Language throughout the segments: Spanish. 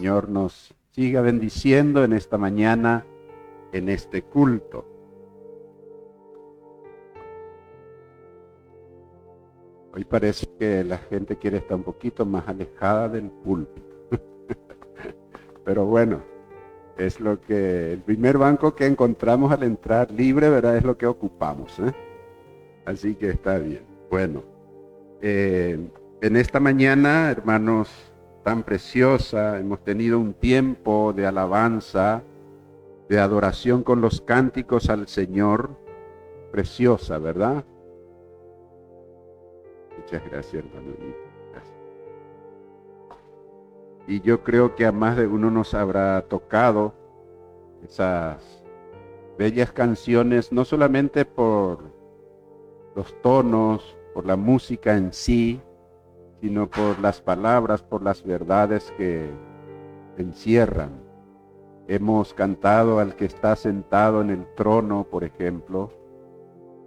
Señor nos siga bendiciendo en esta mañana, en este culto. Hoy parece que la gente quiere estar un poquito más alejada del púlpito. Pero bueno, es lo que el primer banco que encontramos al entrar libre, ¿verdad? Es lo que ocupamos, ¿eh? Así que está bien. Bueno, en esta mañana, hermanos, tan preciosa, hemos tenido un tiempo de alabanza, de adoración con los cánticos al Señor. Preciosa, ¿verdad? Muchas gracias, hermano. Gracias. Y yo creo que a más de uno nos habrá tocado esas bellas canciones, no solamente por los tonos, por la música en sí, sino por las palabras, por las verdades que encierran. Hemos cantado al que está sentado en el trono, por ejemplo.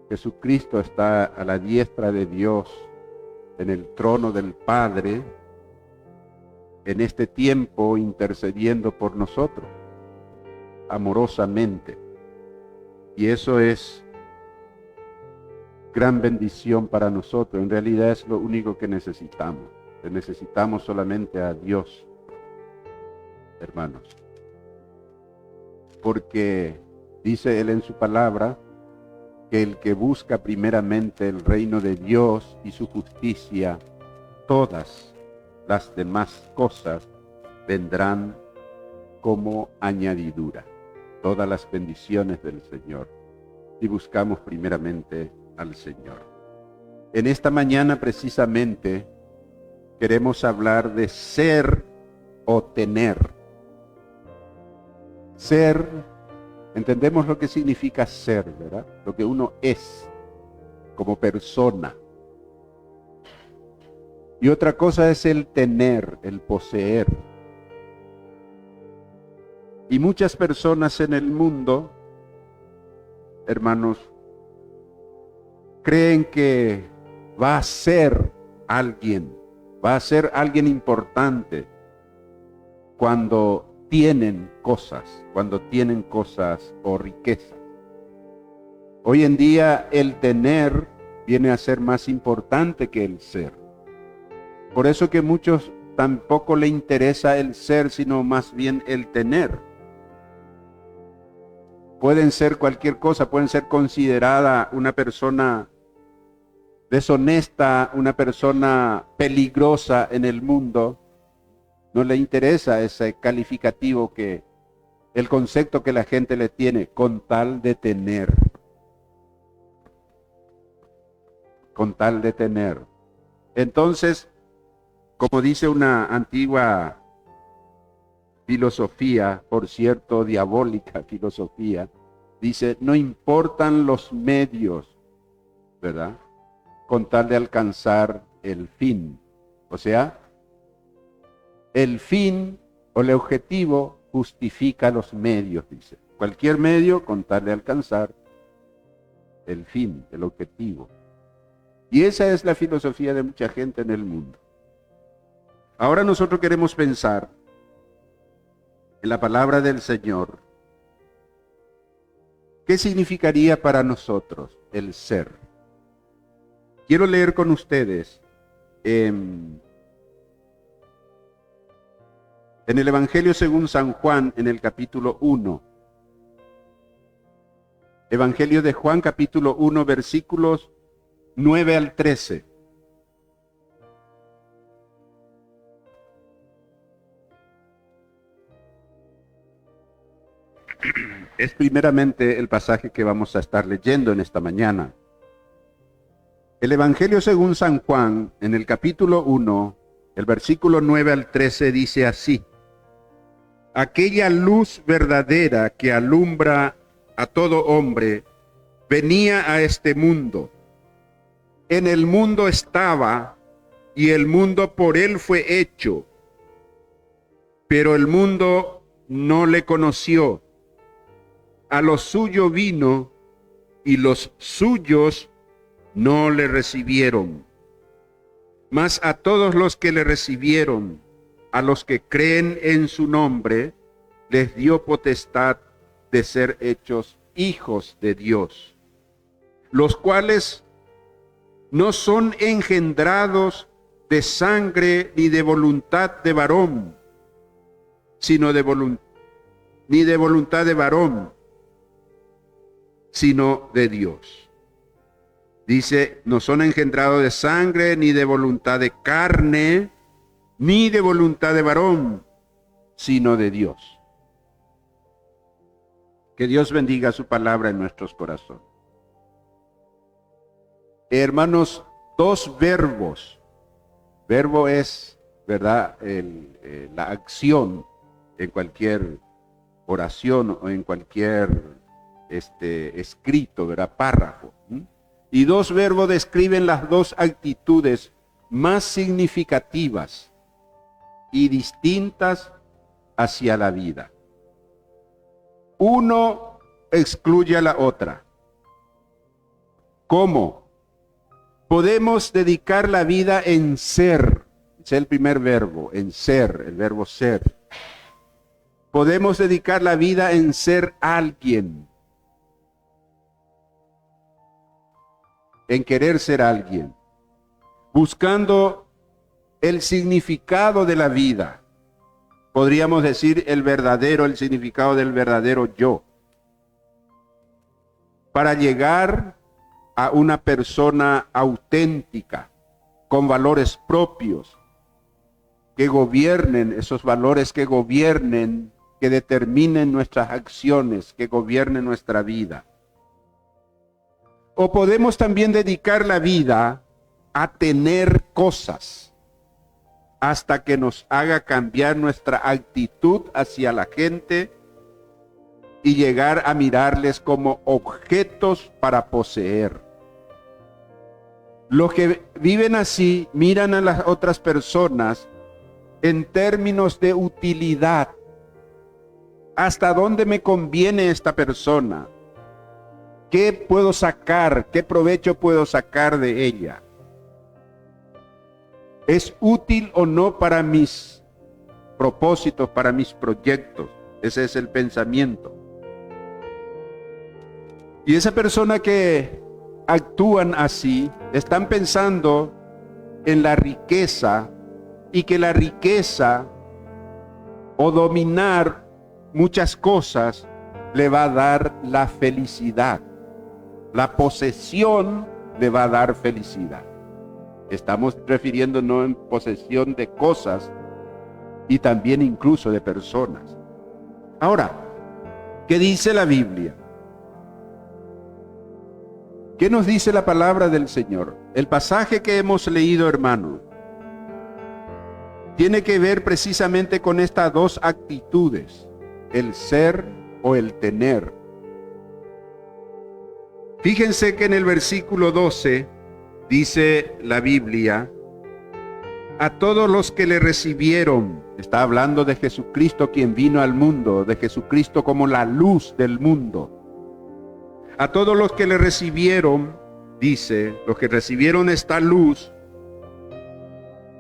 Jesucristo está a la diestra de Dios, en el trono del Padre, en este tiempo intercediendo por nosotros, amorosamente. Y eso es gran bendición para nosotros. En realidad es lo único que necesitamos. Necesitamos solamente a Dios, hermanos. Porque dice Él en su palabra que el que busca primeramente el reino de Dios y su justicia, todas las demás cosas vendrán como añadidura. Todas las bendiciones del Señor, si buscamos primeramente al Señor. En esta mañana precisamente queremos hablar de ser o tener. Ser, entendemos lo que significa ser, ¿verdad? Lo que uno es como persona. Y otra cosa es el tener, el poseer. Y muchas personas en el mundo, hermanos, creen que va a ser alguien importante cuando tienen cosas o riquezas. Hoy en día el tener viene a ser más importante que el ser. Por eso que muchos tampoco le interesa el ser, sino más bien el tener. Pueden ser cualquier cosa, pueden ser considerada una persona deshonesta, una persona peligrosa en el mundo. No le interesa ese calificativo el concepto que la gente le tiene, con tal de tener. Con tal de tener. Entonces, como dice una antigua filosofía, por cierto, diabólica filosofía, dice, no importan los medios, ¿verdad? Con tal de alcanzar el fin. O sea, el fin o el objetivo justifica los medios, dice. Cualquier medio con tal de alcanzar el fin, el objetivo. Y esa es la filosofía de mucha gente en el mundo. Ahora nosotros queremos pensar en la palabra del Señor. ¿Qué significaría para nosotros el ser? Quiero leer con ustedes en el Evangelio según San Juan, en el capítulo 1. Evangelio de Juan, capítulo 1, versículos 9 al 13. Es primeramente el pasaje que vamos a estar leyendo en esta mañana. El Evangelio según San Juan, en el capítulo 1, el versículo 9 al 13 dice así: aquella luz verdadera que alumbra a todo hombre venía a este mundo. En el mundo estaba, y el mundo por él fue hecho, pero el mundo no le conoció. A lo suyo vino, y los suyos no le recibieron. Mas a todos los que le recibieron, a los que creen en su nombre, les dio potestad de ser hechos hijos de Dios, los cuales no son engendrados de sangre ni de voluntad de varón, sino ni de voluntad de varón, sino de Dios. Dice, no son engendrados de sangre, ni de voluntad de carne, ni de voluntad de varón, sino de Dios. Que Dios bendiga su palabra en nuestros corazones. Hermanos, dos verbos. Verbo es, ¿verdad?, la acción en cualquier oración o en cualquier escrito, ¿verdad?, párrafo. Y dos verbos describen las dos actitudes más significativas y distintas hacia la vida. Uno excluye a la otra. ¿Cómo? Podemos dedicar la vida en ser. Es el primer verbo, en ser, el verbo ser. Podemos dedicar la vida en ser alguien. En querer ser alguien. Buscando el significado de la vida. Podríamos decir el significado del verdadero yo. Para llegar a una persona auténtica, con valores propios, que gobiernen, esos valores que gobiernen, que determinen nuestras acciones, que gobiernen nuestra vida. O podemos también dedicar la vida a tener cosas, hasta que nos haga cambiar nuestra actitud hacia la gente y llegar a mirarles como objetos para poseer. Los que viven así miran a las otras personas en términos de utilidad. ¿Hasta dónde me conviene esta persona? ¿Qué puedo sacar? ¿Qué provecho puedo sacar de ella? ¿Es útil o no para mis propósitos, para mis proyectos? Ese es el pensamiento. Y esa persona que actúan así, están pensando en la riqueza y que la riqueza o dominar muchas cosas le va a dar la felicidad. La posesión le va a dar felicidad. Estamos refiriéndonos en posesión de cosas y también incluso de personas. Ahora, ¿qué dice la Biblia? ¿Qué nos dice la palabra del Señor? El pasaje que hemos leído, hermano, tiene que ver precisamente con estas dos actitudes, el ser o el tener. Fíjense que en el versículo 12 dice la Biblia, a todos los que le recibieron, está hablando de Jesucristo quien vino al mundo, de Jesucristo como la luz del mundo. A todos los que le recibieron, dice, los que recibieron esta luz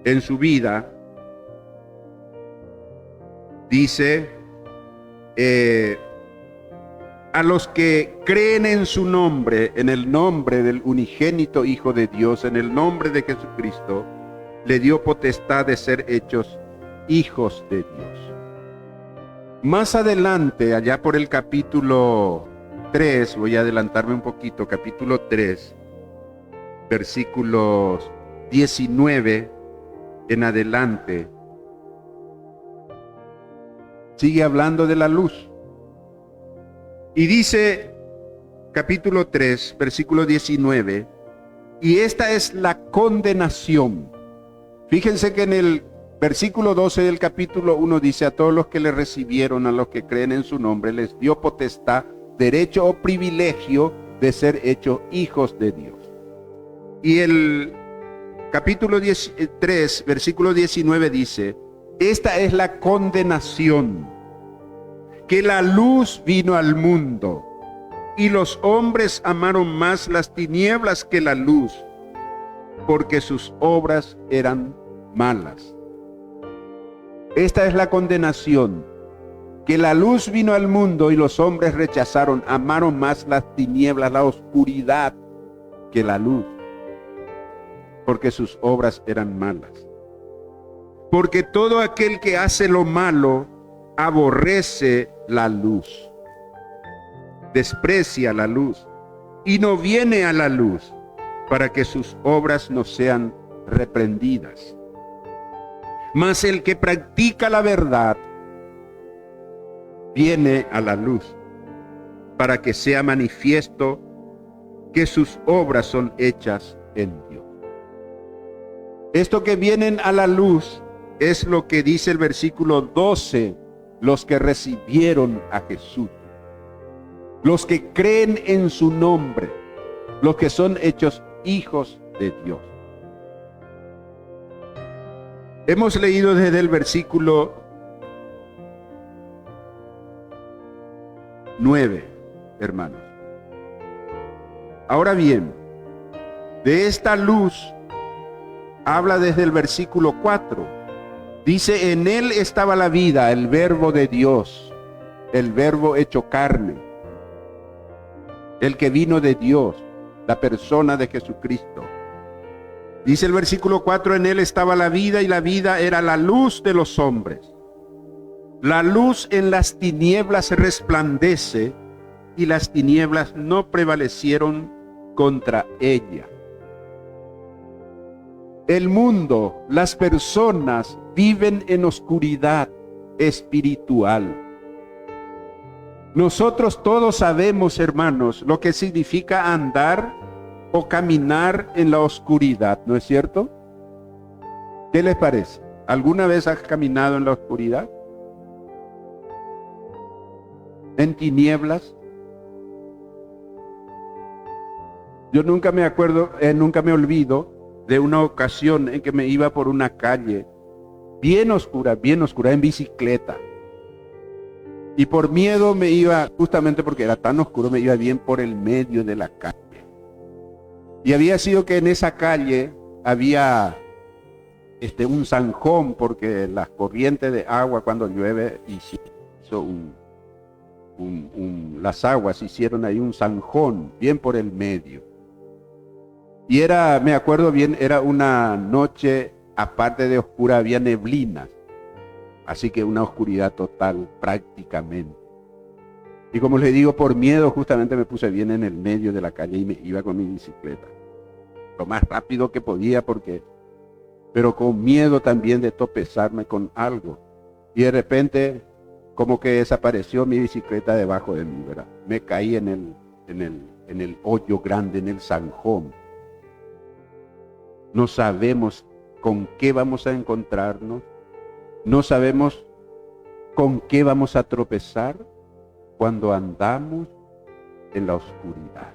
en su vida, dice, a los que creen en su nombre, en el nombre del unigénito Hijo de Dios, en el nombre de Jesucristo, le dio potestad de ser hechos hijos de Dios. Más adelante, allá por el capítulo 3, voy a adelantarme un poquito, capítulo 3, versículos 19 en adelante, sigue hablando de la luz. Y dice, capítulo 3, versículo 19, y esta es la condenación. Fíjense que en el versículo 12 del capítulo 1 dice, a todos los que le recibieron, a los que creen en su nombre, les dio potestad, derecho o privilegio de ser hechos hijos de Dios. Y el capítulo 3, versículo 19 dice, esta es la condenación, que la luz vino al mundo, y los hombres amaron más las tinieblas que la luz, porque sus obras eran malas. Esta es la condenación, que la luz vino al mundo y los hombres rechazaron, amaron más las tinieblas, la oscuridad, que la luz, porque sus obras eran malas. Porque todo aquel que hace lo malo aborrece la luz, desprecia la luz y no viene a la luz para que sus obras no sean reprendidas. Mas el que practica la verdad viene a la luz para que sea manifiesto que sus obras son hechas en Dios. Esto que vienen a la luz es lo que dice el versículo 12, los que recibieron a Jesús, los que creen en su nombre, los que son hechos hijos de Dios. Hemos leído desde el versículo 9, hermanos. Ahora bien, de esta luz habla desde el versículo 4. Dice, en él estaba la vida, el verbo de Dios, el verbo hecho carne, el que vino de Dios, la persona de Jesucristo. Dice el versículo 4, en él estaba la vida y la vida era la luz de los hombres. La luz en las tinieblas resplandece y las tinieblas no prevalecieron contra ella. El mundo, las personas viven en oscuridad espiritual. Nosotros todos sabemos, hermanos, lo que significa andar o caminar en la oscuridad, ¿no es cierto? ¿Qué les parece? ¿Alguna vez has caminado en la oscuridad? ¿En tinieblas? Yo nunca me acuerdo, nunca me olvido de una ocasión en que me iba por una calle bien oscura, en bicicleta. Y por miedo me iba, justamente porque era tan oscuro, me iba bien por el medio de la calle. Y había sido que en esa calle había un zanjón, porque las corrientes de agua cuando llueve hizo las aguas hicieron ahí un zanjón, bien por el medio. Y era, me acuerdo bien, era una noche, aparte de oscura, había neblinas. Así que una oscuridad total prácticamente. Y como les digo, por miedo justamente me puse bien en el medio de la calle y me iba con mi bicicleta. Lo más rápido que podía pero con miedo también de tropezarme con algo. Y de repente, como que desapareció mi bicicleta debajo de mí, ¿verdad? Me caí en el hoyo grande, en el zanjón. No sabemos con qué vamos a encontrarnos. No sabemos con qué vamos a tropezar cuando andamos en la oscuridad.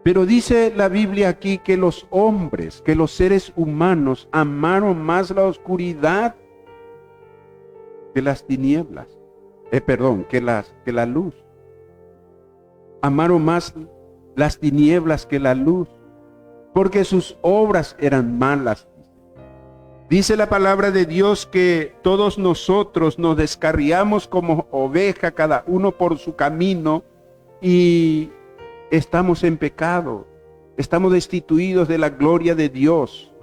Pero dice la Biblia aquí que los hombres, que los seres humanos amaron más la oscuridad que las tinieblas. Que la luz. Amaron más las tinieblas que la luz, porque sus obras eran malas. Dice la palabra de Dios que todos nosotros nos descarriamos como oveja, cada uno por su camino, y estamos en pecado, estamos destituidos de la gloria de Dios.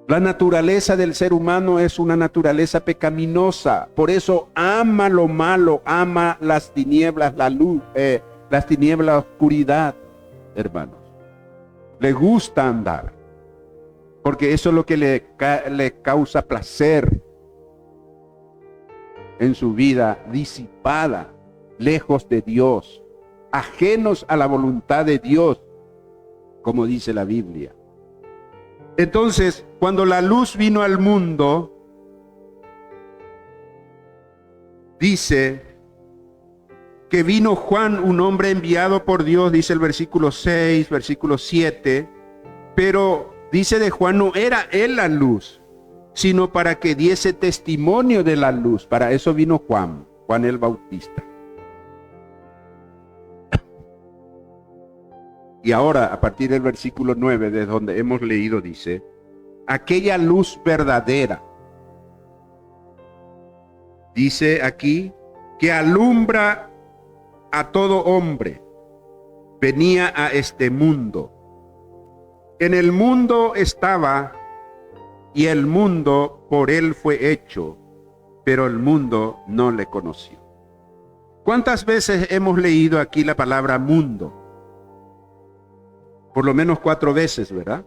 La naturaleza del ser humano es una naturaleza pecaminosa, por eso ama lo malo, ama las tinieblas, la luz, las tinieblas, la oscuridad, hermanos. Le gusta andar, porque eso es lo que le causa placer en su vida disipada, lejos de Dios, ajenos a la voluntad de Dios, como dice la Biblia. Entonces, cuando la luz vino al mundo, dice que vino Juan, un hombre enviado por Dios, dice el versículo 6, versículo 7, pero dice de Juan, no era él la luz, sino para que diese testimonio de la luz. Para eso vino Juan el Bautista. Y ahora, a partir del versículo 9, de donde hemos leído, dice, aquella luz verdadera. Dice aquí que alumbra a todo hombre. Venía a este mundo. En el mundo estaba y el mundo por él fue hecho, pero el mundo no le conoció. ¿Cuántas veces hemos leído aquí la palabra mundo? Por lo menos 4 veces, ¿verdad?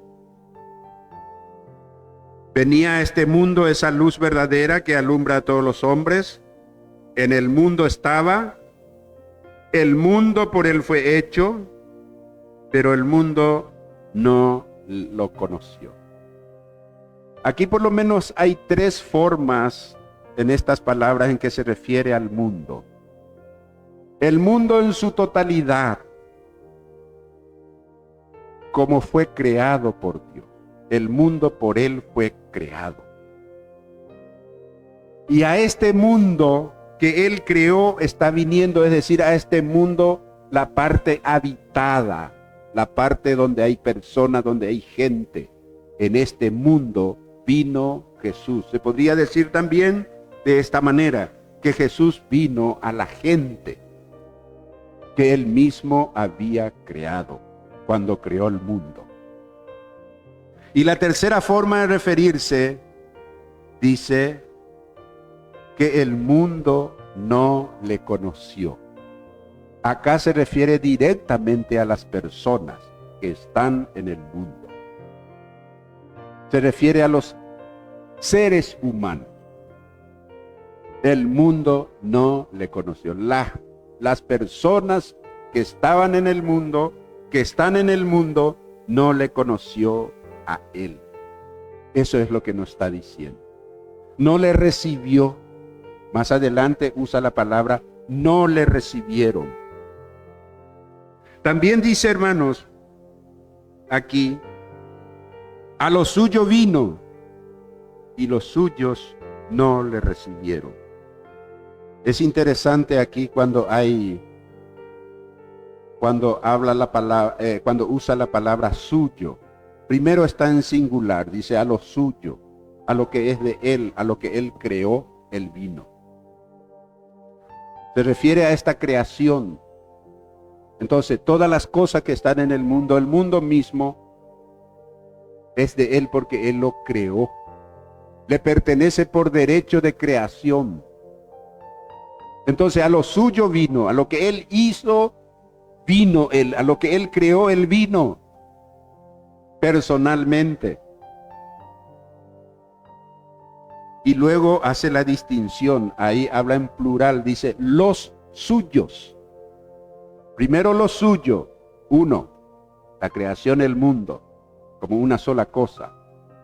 Venía a este mundo esa luz verdadera que alumbra a todos los hombres. En el mundo estaba, el mundo por él fue hecho, pero el mundo no lo conoció. Aquí por lo menos hay 3 formas en estas palabras en que se refiere al mundo. El mundo en su totalidad, como fue creado por Dios. El mundo por él fue creado. Y a este mundo que él creó está viniendo, es decir, a este mundo la parte habitada, la parte donde hay personas, donde hay gente. En este mundo vino Jesús. Se podría decir también de esta manera, que Jesús vino a la gente que él mismo había creado cuando creó el mundo. Y la tercera forma de referirse, dice que el mundo no le conoció. Acá se refiere directamente a las personas que están en el mundo. Se refiere a los seres humanos. El mundo no le conoció. Las personas que estaban en el mundo, que están en el mundo, no le conoció a él. Eso es lo que nos está diciendo. No le recibió. Más adelante usa la palabra no le recibieron. También dice, hermanos, aquí, a lo suyo vino y los suyos no le recibieron. Es interesante aquí cuando habla la palabra, cuando usa la palabra suyo. Primero está en singular, dice a lo suyo, a lo que es de él, a lo que él creó, él vino. Se refiere a esta creación. Entonces, todas las cosas que están en el mundo mismo, es de él porque él lo creó. Le pertenece por derecho de creación. Entonces, a lo suyo vino, a lo que él hizo, vino él, a lo que él creó, él vino. Personalmente. Y luego hace la distinción, ahí habla en plural, dice los suyos. Primero lo suyo, uno, la creación del mundo, como una sola cosa.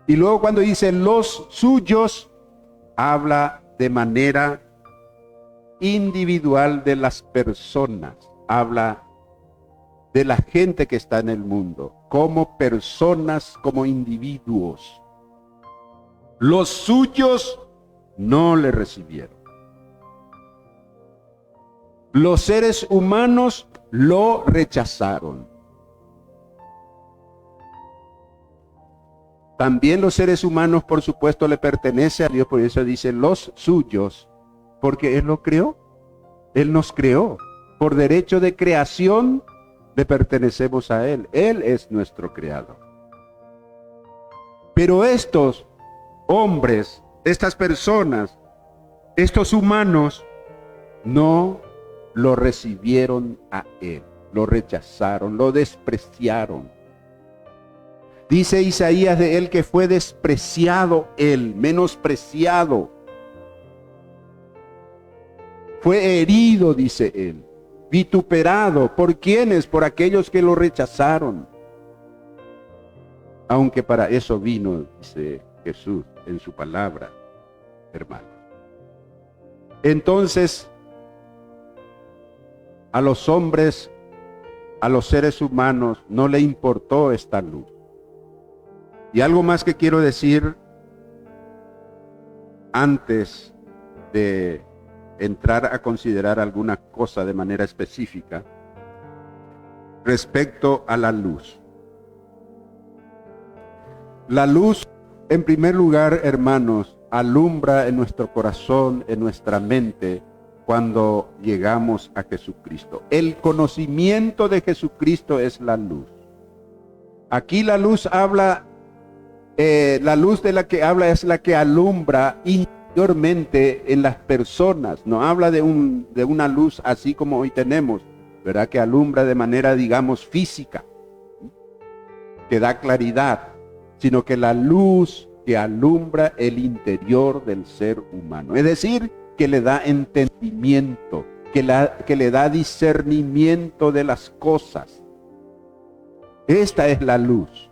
Y luego cuando dice los suyos, habla de manera individual de las personas, habla de la gente que está en el mundo, como personas, como individuos. Los suyos no le recibieron. Los seres humanos lo rechazaron. También los seres humanos, por supuesto, le pertenece a Dios, por eso dice los suyos, porque Él lo creó. Él nos creó. Por derecho de creación le pertenecemos a Él. Él es nuestro creador. Pero estos hombres, estas personas, estos humanos, no lo recibieron a Él. Lo rechazaron, lo despreciaron. Dice Isaías de Él que fue despreciado Él, menospreciado. Fue herido, dice Él, vituperado. ¿Por quiénes? Por aquellos que lo rechazaron. Aunque para eso vino, dice Jesús en su palabra, hermano. Entonces, a los hombres, a los seres humanos, no le importó esta luz. Y algo más que quiero decir antes de entrar a considerar alguna cosa de manera específica respecto a la luz. La luz En primer lugar, hermanos, alumbra en nuestro corazón, en nuestra mente, cuando llegamos a Jesucristo. El conocimiento de Jesucristo es la luz. Aquí la luz habla, la luz de la que habla es la que alumbra interiormente en las personas. No habla de una luz así como hoy tenemos, ¿verdad? Que alumbra de manera, digamos, física, que da claridad, sino que la luz que alumbra el interior del ser humano. Es decir, que le da entendimiento, que le da discernimiento de las cosas. Esta es la luz.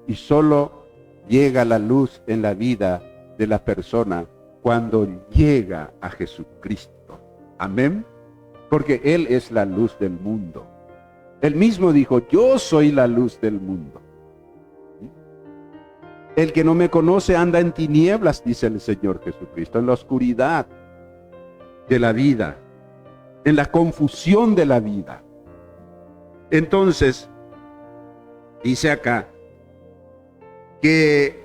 Y solo llega la luz en la vida de la persona cuando llega a Jesucristo. Amén. Porque Él es la luz del mundo. Él mismo dijo, yo soy la luz del mundo. El que no me conoce anda en tinieblas, dice el Señor Jesucristo, en la oscuridad de la vida, en la confusión de la vida. Entonces, dice acá, que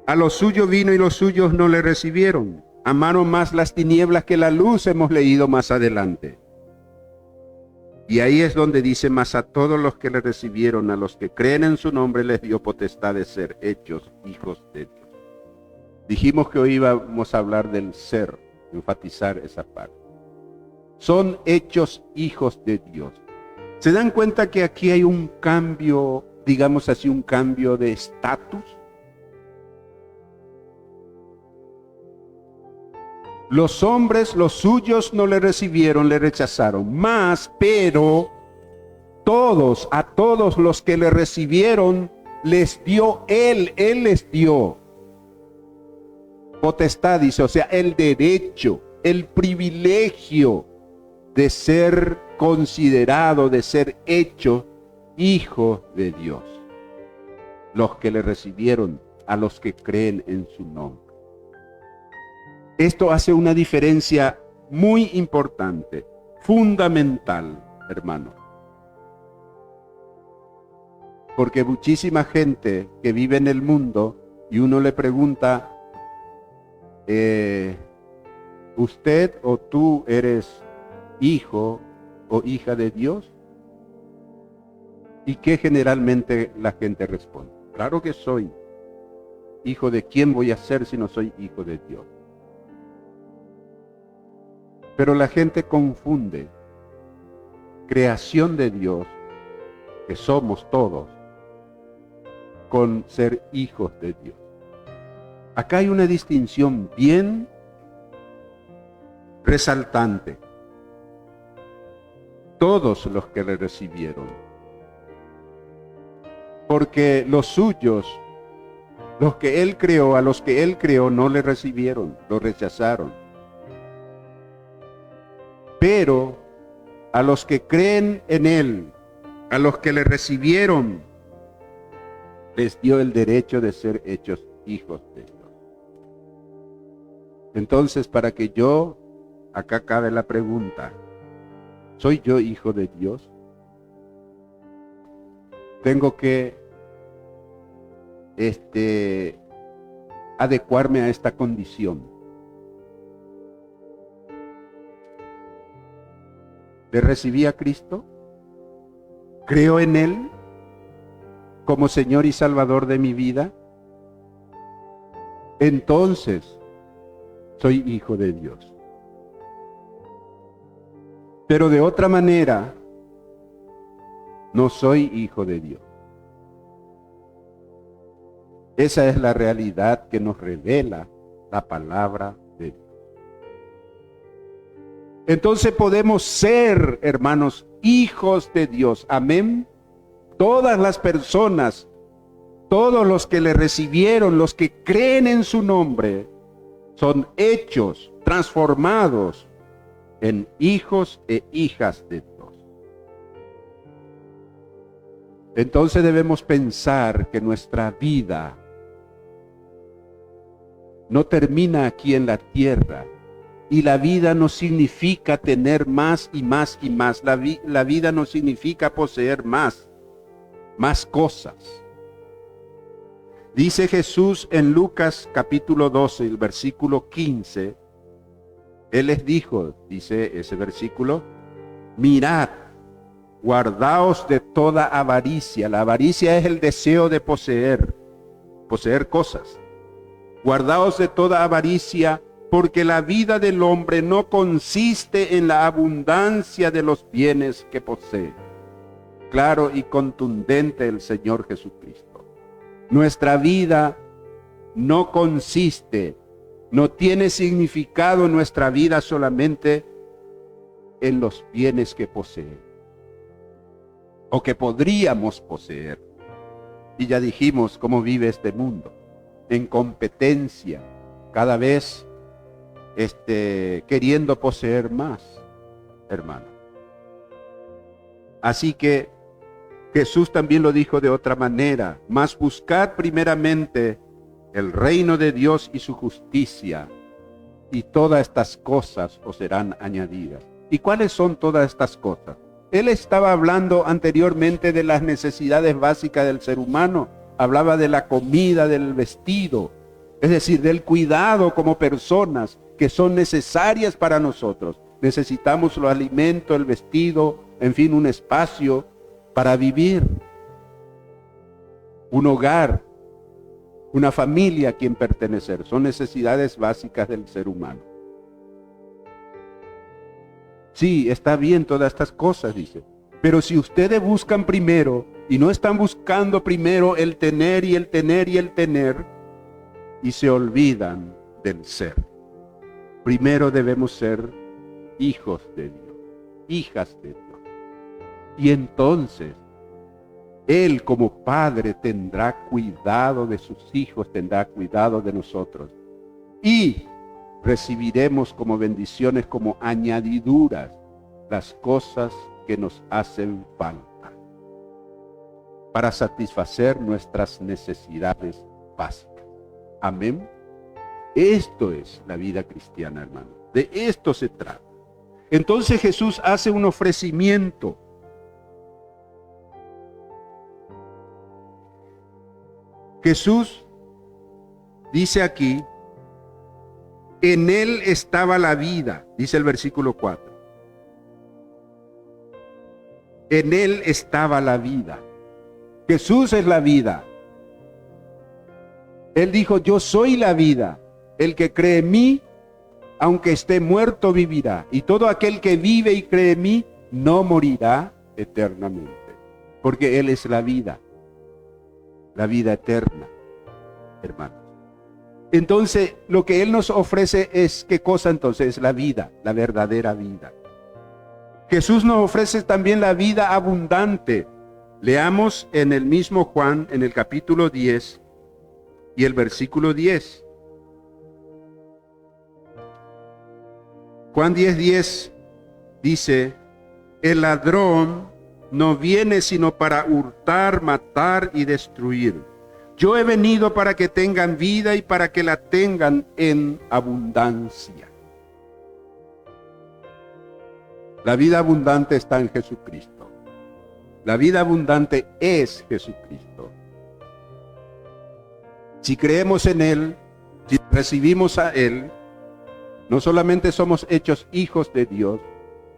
a los suyos vino y los suyos no le recibieron. Amaron más las tinieblas que la luz, hemos leído más adelante. Y ahí es donde dice, más a todos los que le recibieron, a los que creen en su nombre, les dio potestad de ser hechos hijos de Dios. Dijimos que hoy íbamos a hablar del ser, enfatizar esa parte. Son hechos hijos de Dios. ¿Se dan cuenta que aquí hay un cambio, digamos así, un cambio de estatus? Los hombres, los suyos no le recibieron, le rechazaron. Pero a todos los que le recibieron, les dio Él les dio potestad, dice, o sea, el derecho, el privilegio de ser considerado, de ser hecho hijo de Dios. Los que le recibieron, a los que creen en su nombre. Esto hace una diferencia muy importante, fundamental, hermano. Porque muchísima gente que vive en el mundo y uno le pregunta, ¿usted o tú eres hijo o hija de Dios? ¿Y qué generalmente la gente responde? Claro que soy. ¿Hijo de quién voy a ser si no soy hijo de Dios? Pero la gente confunde creación de Dios, que somos todos, con ser hijos de Dios. Acá hay una distinción bien resaltante. Todos los que le recibieron. Porque los suyos, los que Él creó, a los que Él creó no le recibieron, lo rechazaron. Pero a los que creen en Él, a los que le recibieron, les dio el derecho de ser hechos hijos de Dios. Entonces, para que acá cabe la pregunta, ¿soy yo hijo de Dios? Tengo que adecuarme a esta condición. ¿Le recibí a Cristo? ¿Creo en Él como Señor y Salvador de mi vida? Entonces, soy hijo de Dios. Pero de otra manera, no soy hijo de Dios. Esa es la realidad que nos revela la palabra de Dios. Entonces podemos ser, hermanos, hijos de Dios. Amén. Todas las personas, todos los que le recibieron, los que creen en su nombre, son hechos, transformados en hijos e hijas de Dios. Entonces debemos pensar que nuestra vida no termina aquí en la tierra. Y la vida no significa tener más y más y más. La vida no significa poseer más cosas. Dice Jesús en Lucas capítulo 12, el versículo 15, Él les dijo, dice ese versículo, mirad, guardaos de toda avaricia. La avaricia es el deseo de poseer cosas. Guardaos de toda avaricia, porque la vida del hombre no consiste en la abundancia de los bienes que posee. Claro y contundente el Señor Jesucristo. Nuestra vida no consiste, no tiene significado en nuestra vida solamente en los bienes que posee o que podríamos poseer. Y ya dijimos cómo vive este mundo, en competencia, cada vez queriendo poseer más, hermano. Así que Jesús también lo dijo de otra manera, mas buscad primeramente el reino de Dios y su justicia, y todas estas cosas os serán añadidas. ¿Y cuáles son todas estas cosas? Él estaba hablando anteriormente de las necesidades básicas del ser humano, hablaba de la comida, del vestido, es decir, del cuidado como personas que son necesarias para nosotros. Necesitamos los alimentos, el vestido, en fin, un espacio para vivir, un hogar, una familia a quien pertenecer. Son necesidades básicas del ser humano. Sí, está bien todas estas cosas, dice. Pero si ustedes buscan primero y no están buscando primero el tener y el tener y el tener, y se olvidan del ser. Primero debemos ser hijos de Dios, hijas de Dios. Y entonces, Él como Padre tendrá cuidado de sus hijos, tendrá cuidado de nosotros. Y recibiremos como bendiciones, como añadiduras, las cosas que nos hacen falta para satisfacer nuestras necesidades básicas. Amén. Esto es la vida cristiana, hermano. De esto se trata. Entonces Jesús hace un ofrecimiento. Jesús dice aquí, en Él estaba la vida, dice el versículo 4. En Él estaba la vida. Jesús es la vida. Él dijo, yo soy la vida. El que cree en mí, aunque esté muerto, vivirá. Y todo aquel que vive y cree en mí, no morirá eternamente. Porque Él es la vida eterna, hermanos. Entonces, lo que Él nos ofrece es, ¿qué cosa entonces? Es la vida, la verdadera vida. Jesús nos ofrece también la vida abundante. Leamos en el mismo Juan, en el capítulo 10 y el versículo 10. Juan 10:10 dice, el ladrón no viene sino para hurtar, matar y destruir. Yo he venido para que tengan vida y para que la tengan en abundancia. La vida abundante está en Jesucristo. La vida abundante es Jesucristo. Si creemos en Él, si recibimos a Él, no solamente somos hechos hijos de Dios,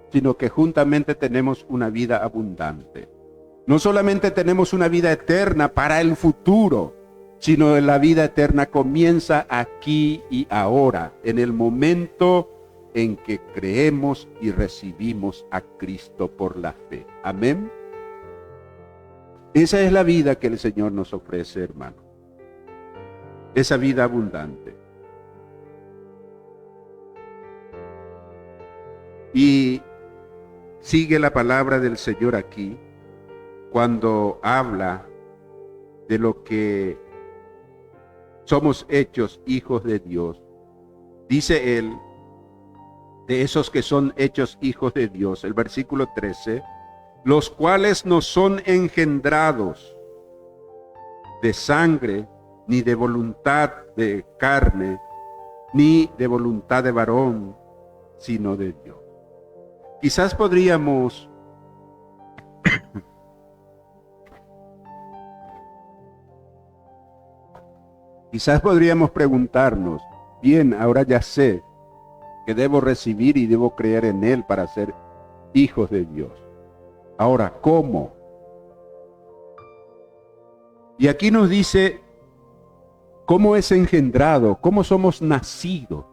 sino que juntamente tenemos una vida abundante. No solamente tenemos una vida eterna para el futuro, sino la vida eterna comienza aquí y ahora, en el momento en que creemos y recibimos a Cristo por la fe. Amén. Esa es la vida que el Señor nos ofrece, hermano. Esa vida abundante. Y sigue la palabra del Señor aquí, cuando habla de lo que somos hechos hijos de Dios. Dice Él, de esos que son hechos hijos de Dios, el versículo 13, los cuales no son engendrados de sangre, ni de voluntad de carne, ni de voluntad de varón, sino de Dios. Quizás podríamos Quizás podríamos preguntarnos, bien, ahora ya sé que debo recibir y debo creer en Él para ser hijos de Dios. Ahora, ¿cómo? Y aquí nos dice cómo es engendrado, cómo somos nacidos.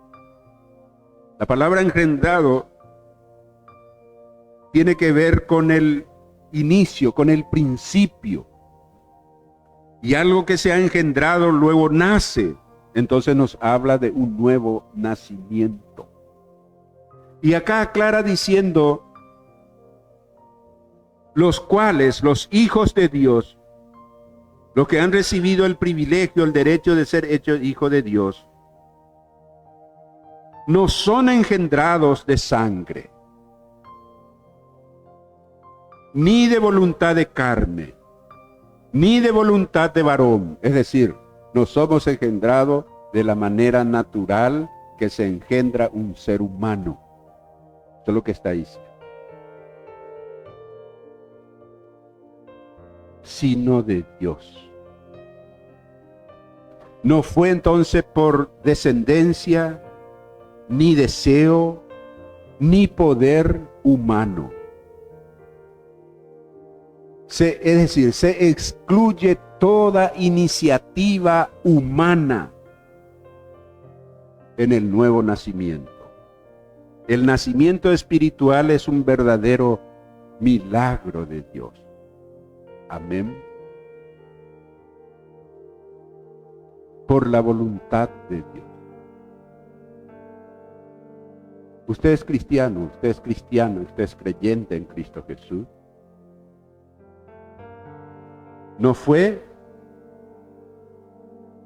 La palabra engendrado tiene que ver con el inicio, con el principio. Y algo que se ha engendrado luego nace. Entonces nos habla de un nuevo nacimiento. Y acá aclara diciendo, los cuales, los hijos de Dios, los que han recibido el privilegio, el derecho de ser hechos hijos de Dios, no son engendrados de sangre, ni de voluntad de carne, ni de voluntad de varón. Es decir, no somos engendrados de la manera natural que se engendra un ser humano. Eso es lo que está diciendo. Sino de Dios. No fue entonces por descendencia, ni deseo, ni poder humano. Es decir, se excluye toda iniciativa humana en el nuevo nacimiento. El nacimiento espiritual es un verdadero milagro de Dios. Amén. Por la voluntad de Dios. Usted es cristiano, usted es cristiano, usted es creyente en Cristo Jesús. No fue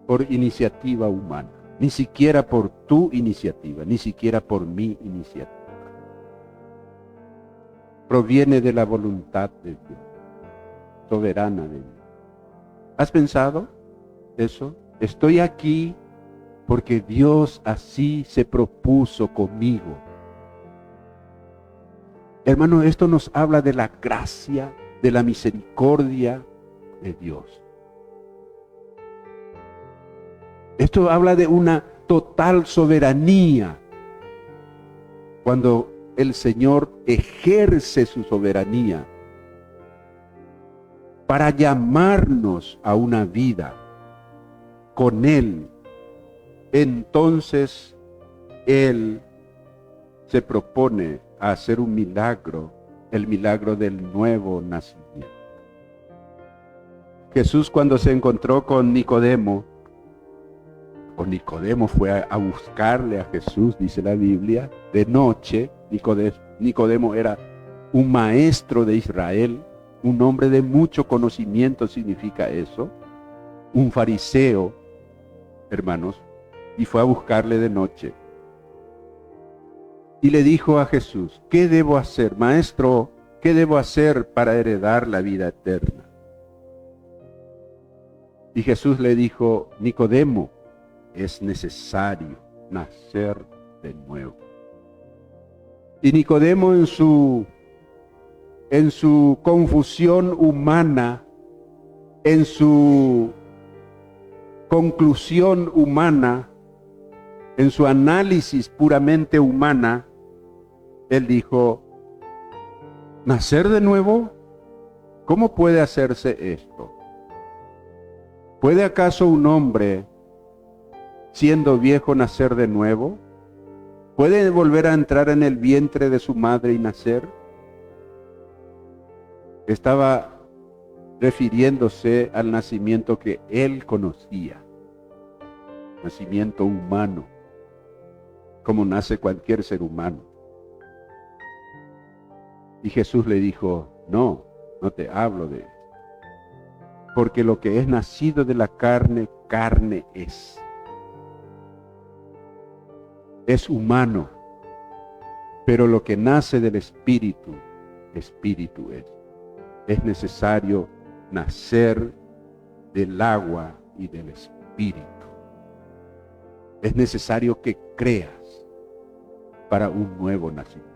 por iniciativa humana, ni siquiera por tu iniciativa, ni siquiera por mi iniciativa. Proviene de la voluntad de Dios, soberana de Dios. ¿Has pensado eso? Estoy aquí porque Dios así se propuso conmigo. Hermano, esto nos habla de la gracia, de la misericordia de Dios. Esto habla de una total soberanía. Cuando el Señor ejerce su soberanía para llamarnos a una vida con Él, entonces Él se propone a hacer un milagro, el milagro del nuevo nacimiento. Jesús, cuando se encontró con Nicodemo, o Nicodemo fue a buscarle a Jesús, dice la Biblia, de noche. Nicodemo era un maestro de Israel, un hombre de mucho conocimiento, significa eso, un fariseo, hermanos, y fue a buscarle de noche. Y le dijo a Jesús, ¿qué debo hacer, maestro? ¿Qué debo hacer para heredar la vida eterna? Y Jesús le dijo, Nicodemo, es necesario nacer de nuevo. Y Nicodemo en su confusión humana, en su conclusión humana, en su análisis puramente humana, él dijo, ¿nacer de nuevo? ¿Cómo puede hacerse esto? ¿Puede acaso un hombre, siendo viejo, nacer de nuevo? ¿Puede volver a entrar en el vientre de su madre y nacer? Estaba refiriéndose al nacimiento que él conocía, nacimiento humano, como nace cualquier ser humano. Y Jesús le dijo, no te hablo de eso, porque lo que es nacido de la carne, carne es. Es humano, pero lo que nace del Espíritu, Espíritu es. Es necesario nacer del agua y del Espíritu. Es necesario que creas para un nuevo nacimiento.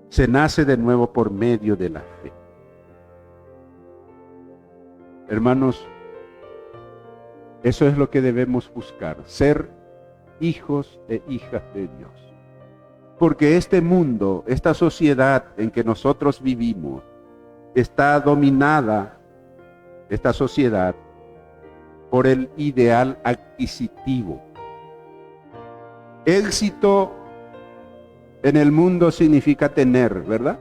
Se nace de nuevo por medio de la fe. Hermanos, Eso es lo que debemos buscar, ser hijos e hijas de Dios. Porque este mundo, esta sociedad en que nosotros vivimos, está dominada, esta sociedad, por el ideal adquisitivo. Éxito en el mundo significa tener, ¿verdad?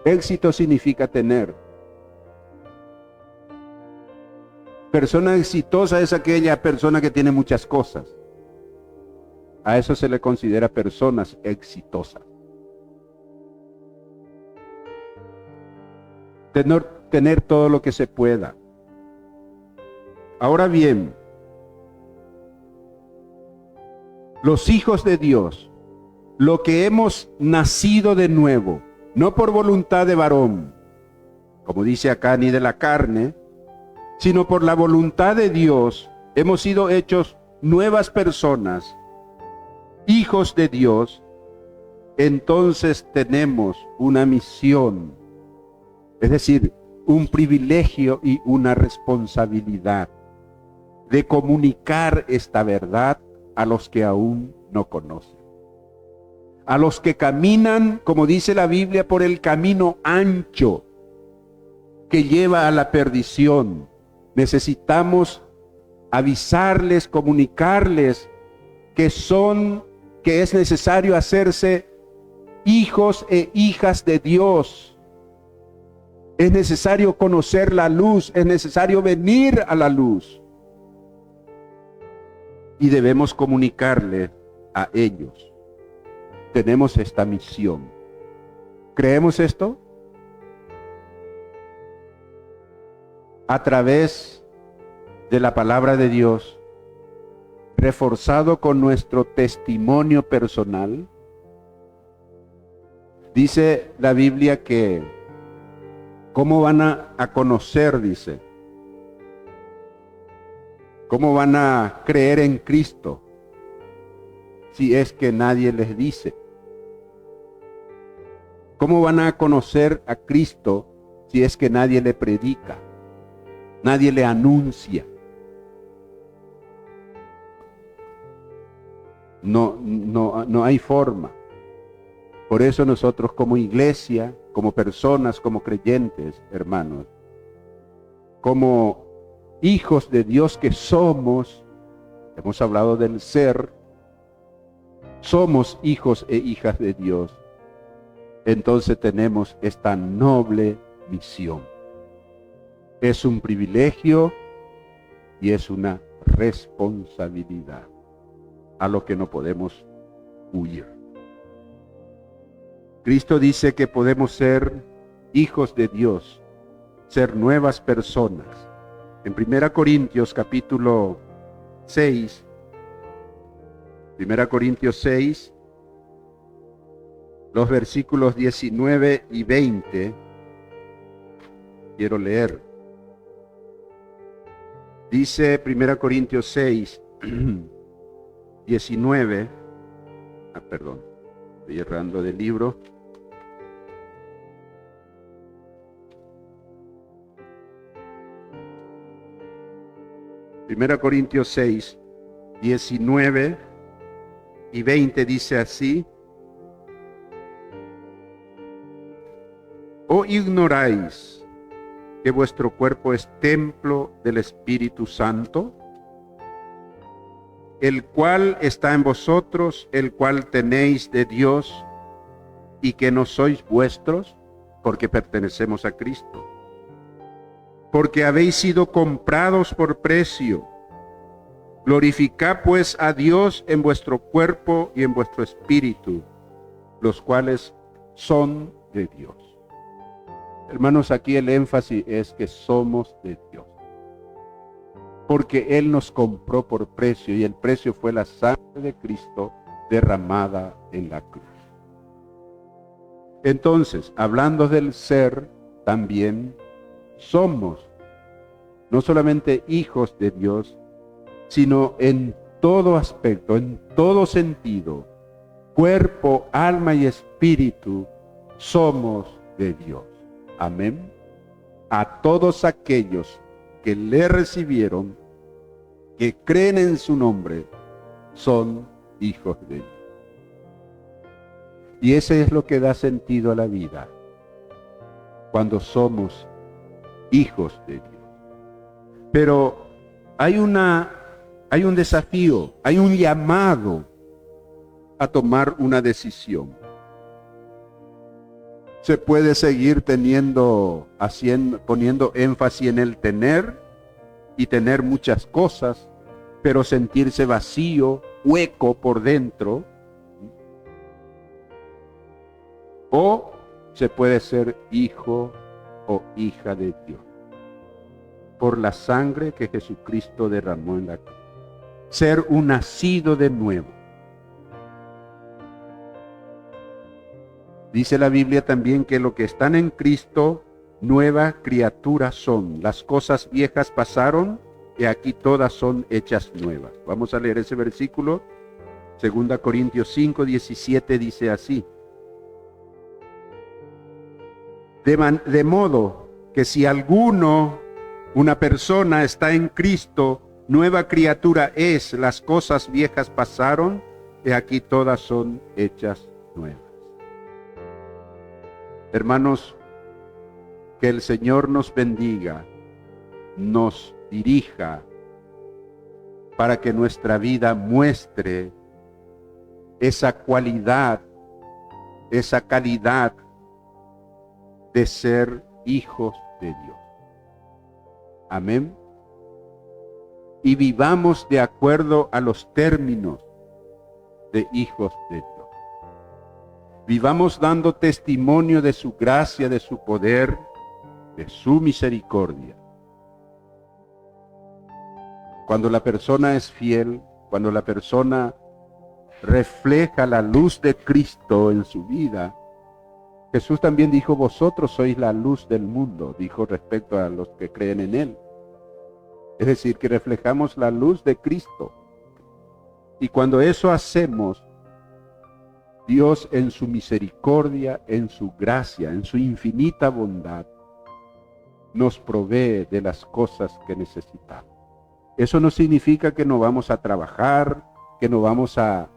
Éxito significa tener. Persona exitosa es aquella persona que tiene muchas cosas. A eso se le considera personas exitosas. Tener todo lo que se pueda. Ahora bien, los hijos de Dios, lo que hemos nacido de nuevo, no por voluntad de varón, como dice acá, ni de la carne, sino por la voluntad de Dios, hemos sido hechos nuevas personas, hijos de Dios. Entonces tenemos una misión, es decir, un privilegio y una responsabilidad de comunicar esta verdad a los que aún no conocen. A los que caminan, como dice la Biblia, por el camino ancho que lleva a la perdición. Necesitamos avisarles, comunicarles que es necesario hacerse hijos e hijas de Dios. Es necesario conocer la luz, es necesario venir a la luz. Y debemos comunicarle a ellos. Tenemos esta misión. ¿Creemos esto? A través de la palabra de Dios, reforzado con nuestro testimonio personal. Dice la Biblia que, ¿cómo van a conocer? Dice, ¿cómo van a creer en Cristo si es que nadie les dice? ¿Cómo van a conocer a Cristo si es que nadie le predica? Nadie le anuncia. No hay forma. Por eso nosotros como iglesia, como personas, como creyentes, hermanos, como hijos de Dios que somos, hemos hablado del ser, somos hijos e hijas de Dios. Entonces tenemos esta noble misión. Es un privilegio y es una responsabilidad a lo que no podemos huir. Cristo dice que podemos ser hijos de Dios, ser nuevas personas. En 1 Corintios capítulo 6, 1 Corintios 6, los versículos 19 y 20, quiero leer. Dice 1 Corintios 6, 19, estoy errando del libro. Primera Corintios 6, 19 y 20 dice así: ¿O ignoráis que vuestro cuerpo es templo del Espíritu Santo, el cual está en vosotros, el cual tenéis de Dios, y que no sois vuestros, porque pertenecemos a Cristo? Porque habéis sido comprados por precio. Glorificad pues a Dios en vuestro cuerpo y en vuestro espíritu, los cuales son de Dios. Hermanos, aquí el énfasis es que somos de Dios, porque Él nos compró por precio, y el precio fue la sangre de Cristo derramada en la cruz. Entonces, hablando del ser, también somos no solamente hijos de Dios, sino en todo aspecto, en todo sentido, cuerpo, alma y espíritu, somos de Dios. Amén. A todos aquellos que le recibieron, que creen en su nombre son hijos de Dios. Y ese es lo que da sentido a la vida, cuando somos hijos de Dios. Pero hay un desafío, hay un llamado a tomar una decisión. Se puede seguir poniendo énfasis en el tener y tener muchas cosas, pero sentirse vacío, hueco por dentro. O se puede ser hijo o hija de Dios por la sangre que Jesucristo derramó en la cruz. Ser un nacido de nuevo. Dice la Biblia también que los que están en Cristo, nueva criatura son. Las cosas viejas pasaron y aquí todas son hechas nuevas. Vamos a leer ese versículo. 2 Corintios 5, 17 dice así. De modo que si una persona está en Cristo, nueva criatura es, las cosas viejas pasaron y aquí todas son hechas nuevas. Hermanos, que el Señor nos bendiga, nos dirija, para que nuestra vida muestre esa cualidad, esa calidad de ser hijos de Dios. Amén. Y vivamos de acuerdo a los términos de hijos de Dios. Vivamos dando testimonio de su gracia, de su poder, de su misericordia. Cuando la persona es fiel, cuando la persona refleja la luz de Cristo en su vida, Jesús también dijo, vosotros sois la luz del mundo, dijo respecto a los que creen en Él. Es decir, que reflejamos la luz de Cristo. Y cuando eso hacemos, Dios en su misericordia, en su gracia, en su infinita bondad, nos provee de las cosas que necesitamos. Eso no significa que no vamos a trabajar, que no vamos a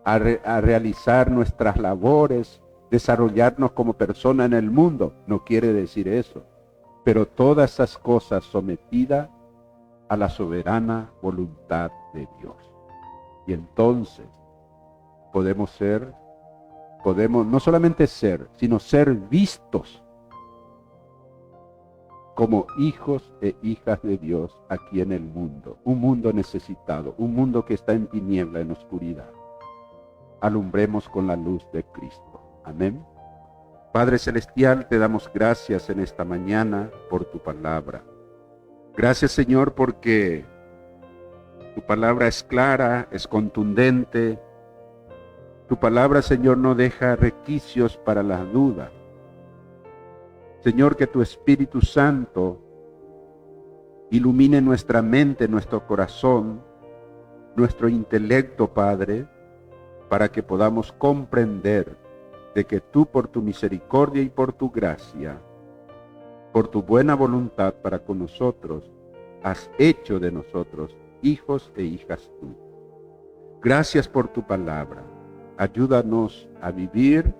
realizar nuestras labores, desarrollarnos como persona en el mundo. No quiere decir eso. Pero todas esas cosas sometidas a la soberana voluntad de Dios. Y entonces podemos no solamente ser, sino ser vistos como hijos e hijas de Dios aquí en el mundo. Un mundo necesitado, un mundo que está en tiniebla, en oscuridad. Alumbremos con la luz de Cristo. Amén. Padre Celestial, te damos gracias en esta mañana por tu palabra. Gracias, Señor, porque tu palabra es clara, es contundente. Tu palabra, Señor, no deja requisitos para las dudas. Señor, que tu Espíritu Santo ilumine nuestra mente, nuestro corazón, nuestro intelecto, Padre, para que podamos comprender de que tú, por tu misericordia y por tu gracia, por tu buena voluntad para con nosotros, has hecho de nosotros hijos e hijas tuyas. Gracias por tu palabra. Ayúdanos a vivir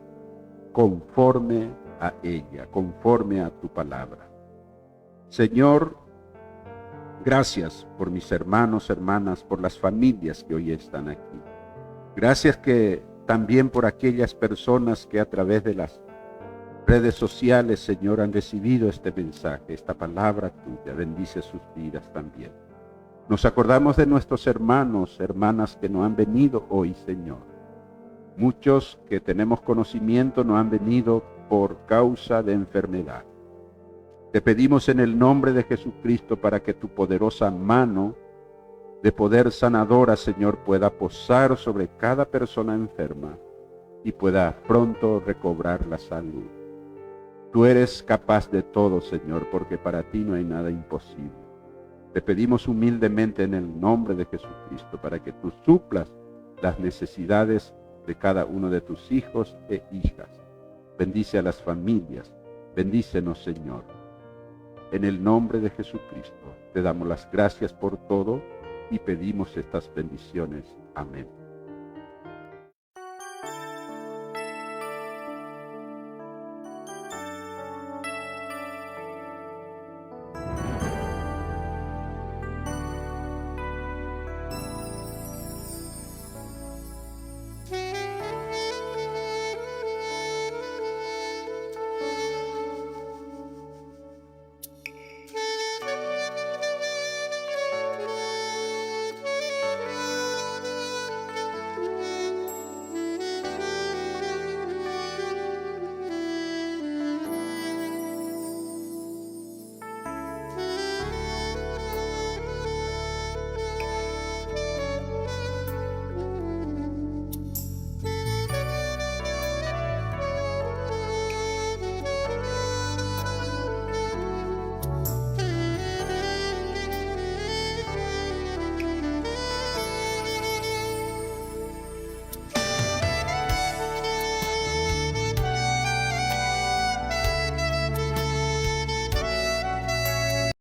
conforme a ella, conforme a tu palabra. Señor, gracias por mis hermanos, hermanas, por las familias que hoy están aquí. Gracias que también por aquellas personas que a través de las redes sociales, Señor, han recibido este mensaje, esta palabra tuya. Bendice sus vidas también. Nos acordamos de nuestros hermanos, hermanas que no han venido hoy, Señor. Muchos que tenemos conocimiento no han venido por causa de enfermedad. Te pedimos en el nombre de Jesucristo para que tu poderosa mano de poder sanadora, Señor, pueda posar sobre cada persona enferma y pueda pronto recobrar la salud. Tú eres capaz de todo, Señor, porque para ti no hay nada imposible. Te pedimos humildemente en el nombre de Jesucristo para que tú suplas las necesidades de cada uno de tus hijos e hijas. Bendice a las familias. Bendícenos, Señor. En el nombre de Jesucristo te damos las gracias por todo y pedimos estas bendiciones. Amén.